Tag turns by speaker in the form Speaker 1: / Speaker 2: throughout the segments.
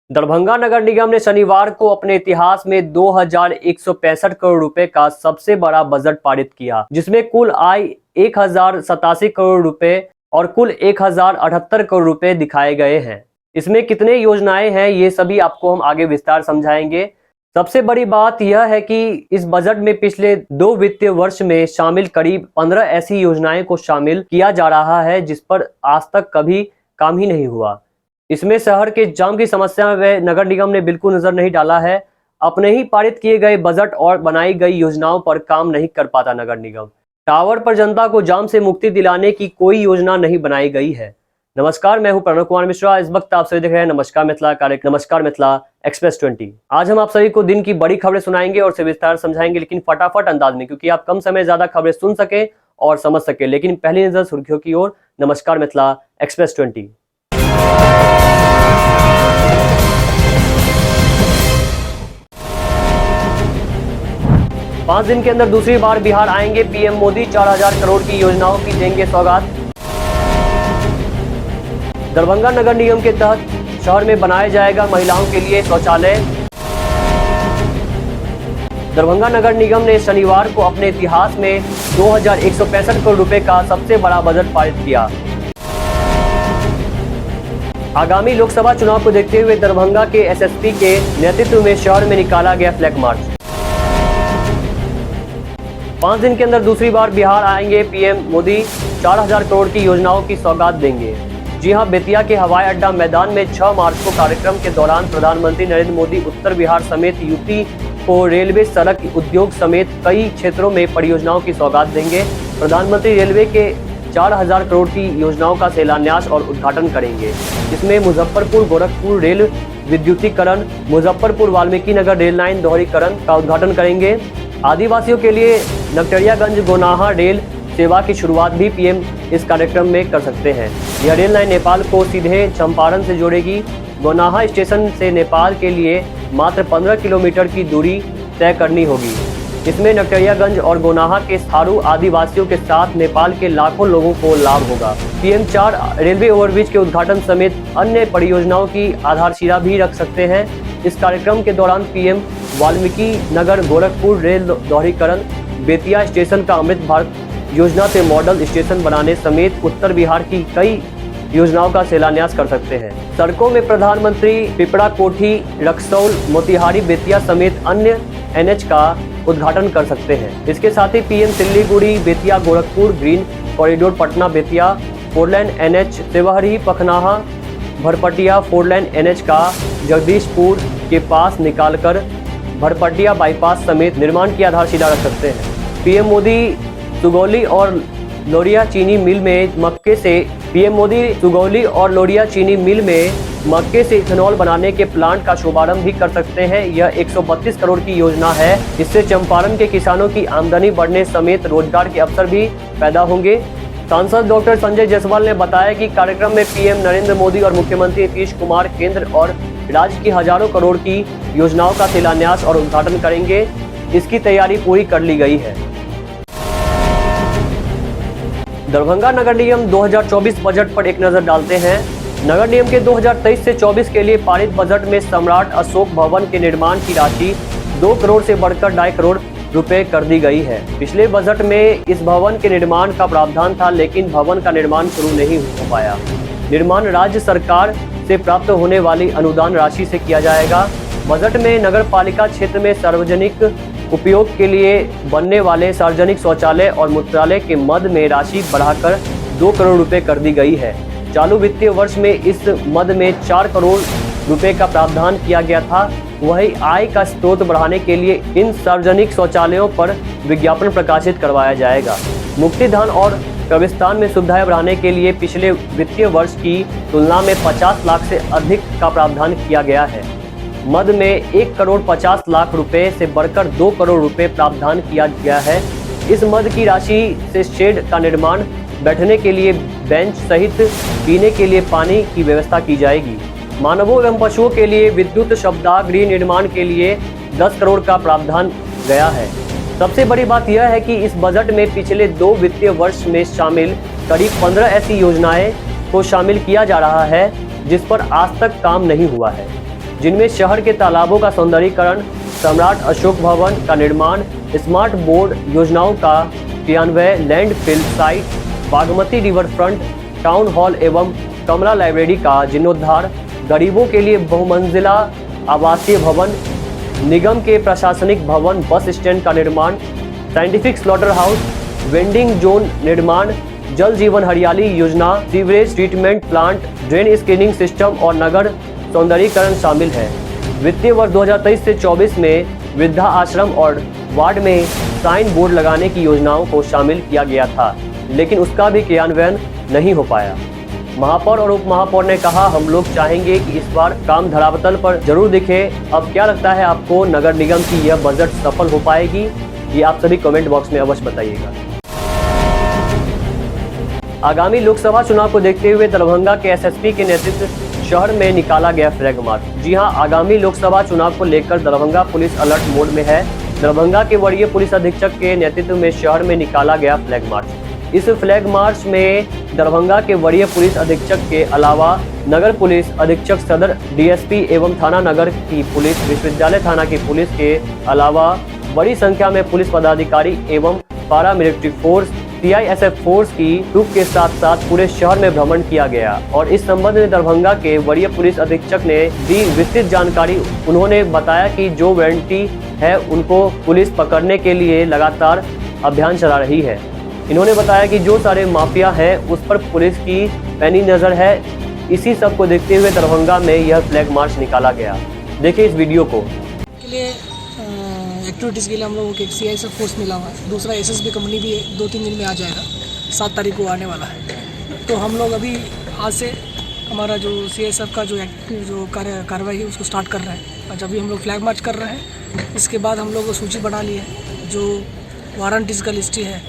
Speaker 1: दरभंगा नगर निगम ने शनिवार को अपने इतिहास में 2165 करोड़ रुपए का सबसे बड़ा बजट पारित किया, जिसमें कुल आय 1087 करोड़ रुपए और कुल 1078 करोड़ रुपए दिखाए गए हैं। इसमें कितने योजनाएं हैं, ये सभी आपको हम आगे विस्तार समझाएंगे। सबसे बड़ी बात यह है कि इस बजट में पिछले 2 वित्तीय वर्ष में शामिल करीब 15 ऐसी योजनाएं को शामिल किया जा रहा है जिस पर आज तक कभी काम ही नहीं हुआ। इसमें शहर के जाम की समस्या में नगर निगम ने बिल्कुल नजर नहीं डाला है। अपने ही पारित किए गए बजट और बनाई गई योजनाओं पर काम नहीं कर पाता नगर निगम। टावर पर जनता को जाम से मुक्ति दिलाने की कोई योजना नहीं बनाई गई है। नमस्कार, मैं हूं प्रणव कुमार मिश्रा। इस वक्त आप सभी देख रहे हैं नमस्कार मिथिला कार्यक्रम नमस्कार मिथिला एक्सप्रेस 20। आज हम आप सभी को दिन की बड़ी खबरें सुनाएंगे और से विस्तार समझाएंगे, लेकिन फटाफट अंदाज में, क्योंकि आप कम समय ज्यादा खबरें सुन सके और समझ सके। लेकिन पहली नजर सुर्खियों की ओर। नमस्कार मिथिला एक्सप्रेस 20। 5 दिन के अंदर दूसरी बार बिहार आएंगे पीएम मोदी। 4000 करोड़ की योजनाओं की देंगे सौगात। दरभंगा नगर निगम के तहत शहर में बनाया जाएगा महिलाओं के लिए शौचालय। दरभंगा नगर निगम ने शनिवार को अपने इतिहास में 2165 करोड़ रुपए का सबसे बड़ा बजट पारित किया। आगामी लोकसभा चुनाव को देखते हुए दरभंगा के एसएसपी के नेतृत्व में शहर में निकाला गया फ्लैग मार्च। 5 दिन के अंदर दूसरी बार बिहार आएंगे पीएम मोदी। 4000 करोड़ की योजनाओं की सौगात देंगे। जी हां, बेतिया के हवाई अड्डा मैदान में 6 मार्च को कार्यक्रम के दौरान प्रधानमंत्री नरेंद्र मोदी उत्तर बिहार समेत यूपी को रेलवे, सड़क, उद्योग समेत कई क्षेत्रों में परियोजनाओं की सौगात देंगे। प्रधानमंत्री रेलवे के 4000 करोड़ की योजनाओं का शिलान्यास और उद्घाटन करेंगे। इसमें मुजफ्फरपुर गोरखपुर रेल विद्युतीकरण, मुजफ्फरपुर वाल्मीकि नगर रेल लाइन दोहरीकरण का उद्घाटन करेंगे। आदिवासियों के लिए नकटरियागंज गोनाहा रेल सेवा की शुरुआत भी पीएम इस कार्यक्रम में कर सकते हैं। यह रेल लाइन नेपाल को सीधे चंपारण से जोड़ेगी। गोनाहा स्टेशन से नेपाल के लिए मात्र 15 किलोमीटर की दूरी तय करनी होगी। इसमें नकटरियागंज और गोनाहा के थारू आदिवासियों के साथ नेपाल के लाखों लोगों को लाभ होगा। पीएम 4 रेलवे ओवरब्रिज के उद्घाटन समेत अन्य परियोजनाओं की आधारशिला भी रख सकते हैं। इस कार्यक्रम के दौरान पीएम वाल्मीकि नगर गोरखपुर रेल दोहरीकरण, बेतिया स्टेशन का अमृत भारत योजना से मॉडल स्टेशन बनाने समेत उत्तर बिहार की कई योजनाओं का शिलान्यास कर सकते हैं। सड़कों में प्रधानमंत्री पिपरा कोठी, रक्सौल, मोतिहारी, बेतिया समेत अन्य एनएच का उद्घाटन कर सकते हैं। इसके साथ ही PM Siliguri, Bettiah, Gorakhpur green corridor, Patna Bettiah 4 lane NH, Sewahri Pakhnaha Bharpatiya 4 lane NH का जगदीशपुर के पास निकालकर भरपटिया बाईपास समेत निर्माण की आधारशिला रख सकते हैं। पीएम मोदी सुगौली और लोरिया चीनी मिल में मक्के से इथेनॉल बनाने के प्लांट का शुभारंभ भी कर सकते हैं। यह 132 करोड़ की योजना है। इससे चंपारण के किसानों की आमदनी बढ़ने समेत रोजगार के अवसर भी पैदा होंगे। सांसद डॉक्टर संजय जायसवाल ने बताया कि कार्यक्रम में पीएम नरेंद्र मोदी और मुख्यमंत्री नीतीश कुमार केंद्र और राज्य की हजारों करोड़ की योजनाओं का शिलान्यास और उद्घाटन करेंगे। इसकी तैयारी पूरी कर ली गई है। दरभंगा नगर निगम 2024 बजट पर एक नजर डालते हैं। नगर निगम के 2023 से 24 के लिए पारित बजट में सम्राट अशोक भवन के निर्माण की राशि 2 करोड़ से बढ़कर 2.5 करोड़ रुपए कर दी गई है। पिछले बजट में इस भवन के निर्माण का प्रावधान था, लेकिन भवन का निर्माण शुरू नहीं हो पाया। निर्माण राज्य सरकार से प्राप्त होने वाली अनुदान राशि से किया जाएगा। बजट में नगर पालिका क्षेत्र में सार्वजनिक उपयोग के लिए बनने वाले सार्वजनिक शौचालय और मूत्रालय के मद में राशि बढ़ाकर 2 करोड़ रुपए कर दी गई है। चालू वित्तीय वर्ष में इस मद में 4 करोड़ रुपए का प्रावधान किया गया था। वही आय का स्रोत बढ़ाने के लिए इन सार्वजनिक शौचालयों पर विज्ञापन प्रकाशित करवाया जाएगा। मुक्तिधान और कब्रिस्तान में सुविधाएं बढ़ाने के लिए पिछले वित्तीय वर्ष की तुलना में 50 लाख से अधिक का प्रावधान किया गया है। मद में 1 करोड़ 50 लाख रुपए से बढ़कर 2 करोड़ रुपए प्रावधान किया गया है। इस मद की राशि से शेड का निर्माण, बैठने के लिए बेंच सहित पीने के लिए पानी की व्यवस्था की जाएगी। मानवों एवं पशुओं के लिए विद्युत शवदाह निर्माण के लिए 10 करोड़ का प्रावधान गया है। सबसे बड़ी बात यह है कि इस बजट में पिछले 2 वित्तीय वर्ष में शामिल करीब 15 ऐसी योजनाएं को शामिल किया जा रहा है जिस पर आज तक काम नहीं हुआ है। जिनमें शहर के तालाबों का सौंदर्यीकरण, सम्राट अशोक भवन का निर्माण, स्मार्ट बोर्ड योजनाओं का क्रियान्वयन, landfill site, Bagmati river front, town hall एवं कमला लाइब्रेरी का जीर्णोद्धार, गरीबों के लिए बहुमंजिला आवासीय भवन, निगम के प्रशासनिक भवन, बस स्टैंड का निर्माण, scientific slaughter house, vending zone निर्माण, जल जीवन हरियाली योजना, sewerage treatment plant, drain screening system और नगर सौंदर्यीकरण शामिल है। वित्तीय वर्ष 2023 से 24 में वृद्धा आश्रम और वार्ड में साइन बोर्ड लगाने की योजनाओं को शामिल किया गया था, लेकिन उसका भी क्रियान्वयन नहीं हो पाया। महापौर और उप महापौर ने कहा, हम लोग चाहेंगे कि इस बार काम धरातल पर जरूर दिखे। अब क्या लगता है आपको, नगर निगम की यह बजट सफल हो पाएगी? ये आप सभी कमेंट बॉक्स में अवश्य बताइएगा। आगामी लोकसभा चुनाव को देखते हुए दरभंगा के एसएसपी के नेतृत्व शहर में निकाला गया फ्लैग मार्च। जी हां, आगामी लोकसभा चुनाव को लेकर दरभंगा पुलिस अलर्ट मोड में है। दरभंगा के वरीय पुलिस अधीक्षक के नेतृत्व में शहर में निकाला गया फ्लैग मार्च। इस फ्लैग मार्च में दरभंगा के वरीय पुलिस अधीक्षक के अलावा नगर पुलिस अधीक्षक, सदर डीएसपी एवं थाना नगर की पुलिस, विश्वविद्यालय थाना की पुलिस के अलावा बड़ी संख्या में पुलिस पदाधिकारी एवं पारा मिलिट्री फोर्स, सीआईएसएफ फोर्स की ट्रूप के साथ साथ पूरे शहर में भ्रमण किया गया और इस संबंध में दरभंगा के वरीय पुलिस अधीक्षक ने दी विस्तृत जानकारी। उन्होंने बताया कि जो वारंटी है उनको पुलिस पकड़ने के लिए लगातार अभियान चला रही है। इन्होंने बताया कि जो सारे माफिया हैं उस पर पुलिस की पैनी नजर है। इसी सब को देखते हुए दरभंगा में यह फ्लैग मार्च निकाला गया। देखिए इस वीडियो को।
Speaker 2: के लिए एक्टिविटीज़ के लिए हम लोगों को एक सीआईएसएफ फोर्स मिला हुआ है। दूसरा एसएसबी कंपनी भी 2-3 दिन में आ जाएगा, 7 तारीख को आने वाला है। तो हम लोग अभी आज से हमारा जो सीआईएसएफ का जो कार्रवाई है उसको स्टार्ट कर रहे हैं। आज अभी हम लोग फ्लैग मार्च कर रहे हैं। इसके बाद हम लोग सूची बना ली है, जो वारंटीज़ का लिस्ट है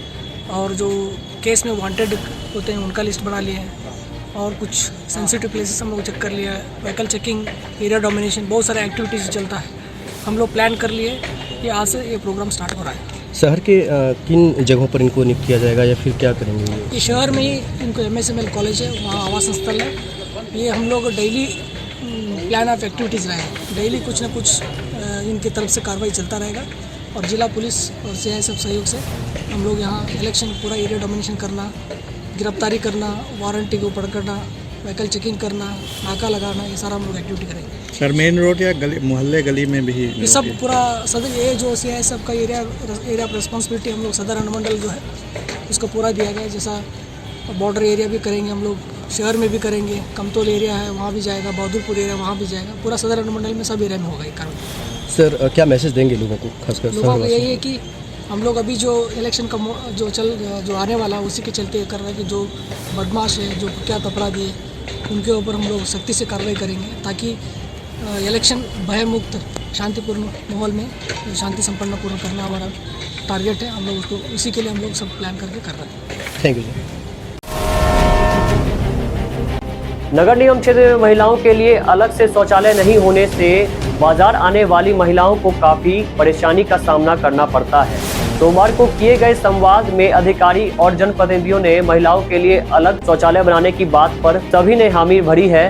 Speaker 2: और जो केस में वांटेड होते हैं उनका लिस्ट बना लिए हैं और कुछ सेंसिटिव प्लेसेस हम लोग चेक कर लिया है। व्हीकल चेकिंग, एरिया डोमिनेशन, बहुत सारे एक्टिविटीज़ चलता है। हम लोग प्लान कर लिए कि आज से ये प्रोग्राम स्टार्ट हो रहा है।
Speaker 3: शहर के किन जगहों पर इनको नियुक्त किया जाएगा या फिर क्या करेंगे?
Speaker 2: ये शहर में ही इनको MSML कॉलेज है, वहाँ आवास स्थल है। ये हम लोग डेली प्लान ऑफ एक्टिविटीज़ रहेगा। डेली कुछ ना कुछ इनकी तरफ से कार्रवाई चलता रहेगा और जिला पुलिस और सीआईएसएफ सहयोग से हम लोग यहाँ इलेक्शन पूरा एरिया डोमिनेशन करना, गिरफ्तारी करना, वारंटी को पकड़ना, व्हीकल चेकिंग करना, नाका लगाना, ये सारा हम लोग एक्टिविटी करेंगे।
Speaker 4: सर मेन रोड या गली, मोहल्ले गली में भी
Speaker 2: ये सब पूरा सदर, ये जो सीआईएसएफ का एरिया ऑफ रिस्पॉन्सिबिलिटी हम लोग सदर अनुमंडल जो है उसको पूरा दिया गया है। जैसा बॉर्डर एरिया भी करेंगे हम लोग, शहर में भी करेंगे, कमतौल एरिया है वहाँ भी जाएगा, बहादुरपुर एरिया वहाँ भी जाएगा, पूरा सदर अनुमंडल में सब एरिया में होगा ये कार्रवाई।
Speaker 3: सर क्या मैसेज देंगे लोगों को, खासकर
Speaker 2: लोगों को यही है कि हम लोग अभी जो इलेक्शन का जो आने वाला है उसी के चलते कर रहे हैं कि जो बदमाश है, जो कुख्यात अपराधी है, उनके ऊपर हम लोग सख्ती से कार्रवाई करेंगे ताकि इलेक्शन भय मुक्त शांतिपूर्ण माहौल में शांति संपन्न पूर्ण करना हमारा टारगेट है। हम लोग उसको इसी के लिए हम लोग सब प्लान करके कर रहे हैं।
Speaker 3: Thank you sir.
Speaker 1: नगर निगम क्षेत्र में महिलाओं के लिए अलग से शौचालय नहीं होने से बाजार आने वाली महिलाओं को काफी परेशानी का सामना करना पड़ता है। सोमवार को किए गए संवाद में अधिकारी और जनप्रतिनिधियों ने महिलाओं के लिए अलग शौचालय बनाने की बात पर सभी ने हामी भरी है।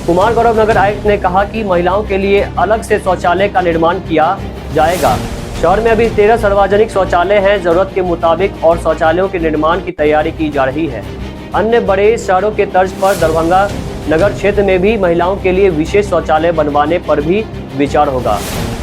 Speaker 1: कुमार गौरव नगर आयुक्त ने कहा कि महिलाओं के लिए अलग से शौचालय का निर्माण किया जाएगा। शहर में अभी 13 सार्वजनिक शौचालय हैं। जरूरत के मुताबिक और शौचालयों के निर्माण की तैयारी की जा रही है। अन्य बड़े शहरों के तर्ज पर दरभंगा नगर क्षेत्र में भी महिलाओं के लिए विशेष शौचालय बनवाने पर भी विचार होगा।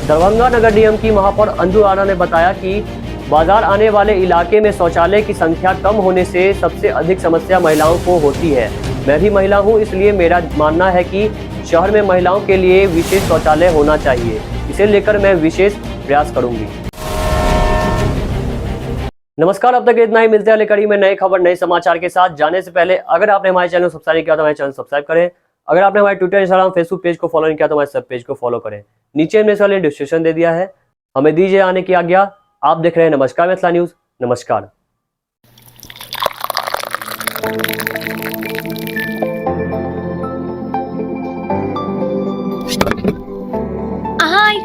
Speaker 1: दरभंगा नगर निगम की महापौर अंजू आरा ने बताया कि बाजार आने वाले इलाके में शौचालय की संख्या कम होने से सबसे अधिक समस्या महिलाओं को होती है। मैं भी महिला हूं, इसलिए मेरा मानना है कि शहर में महिलाओं के लिए विशेष शौचालय होना चाहिए। इसे लेकर मैं विशेष प्रयास करूंगी। नमस्कार, अब तक इतना ही। मिलते हैं अगली कड़ी में नई खबर, नए समाचार के साथ। जाने से पहले अगर आपने हमारे चैनल को सब्सक्राइब किया तो हमारे चैनल सब्सक्राइब करें। अगर आपने हमारे ट्विटर, इंस्टाग्राम, फेसबुक पेज को फॉलो नहीं किया तो हमारे सब पेज को फॉलो करें। नीचे हमने इसका डिस्क्रिप्शन दे दिया है। हमें दीजिए आने की आज्ञा। आप देख रहे हैं नमस्कार मिथिला न्यूज। नमस्कार।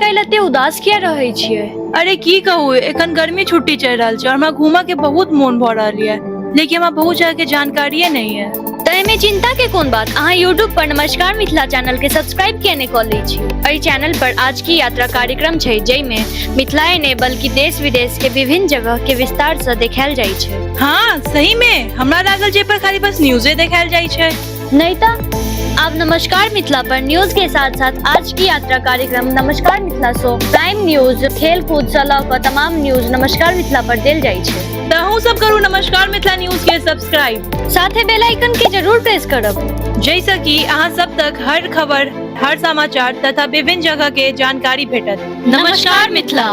Speaker 5: लते उदास किया रहे छिए?
Speaker 6: अरे की कहू, एखन गर्मी छुट्टी चल रहा है और हमरा घूमा के बहुत मन भ रहा है, लेकिन हमरा बहुत जगह के जानकारिये नहीं है।
Speaker 5: तो एमे चिंता के कोन बात, अहाँ यूट्यूब पर नमस्कार मिथिला चैनल के सब्सक्राइब केने कऽ लै छी। एहि चैनल पर आज की यात्रा कार्यक्रम छै, जइमे मिथिलाए ने बल्कि देश विदेश के विभिन्न जगह के विस्तार से देखायल जाइ छै।
Speaker 6: हाँ सही में हमरा लागल जे पर खाली बस न्यूज़े देखायल जाइ छै।
Speaker 5: नहीं तो अब नमस्कार मिथिला पर न्यूज के साथ साथ आज की यात्रा कार्यक्रम नमस्कार मिथिला शो, प्राइम न्यूज, खेल कूद से लऽ कऽ तमाम न्यूज नमस्कार मिथिला पर देल जाइ छै।
Speaker 6: तहु सब करू नमस्कार मिथिला न्यूज के सब्सक्राइब,
Speaker 5: साथे बेल आइकन के जरूर प्रेस करब,
Speaker 6: जैसे कि अहाँ सब तक हर खबर, हर समाचार तथा विभिन्न जगह के जानकारी भेटत।
Speaker 5: नमस्कार मिथिला।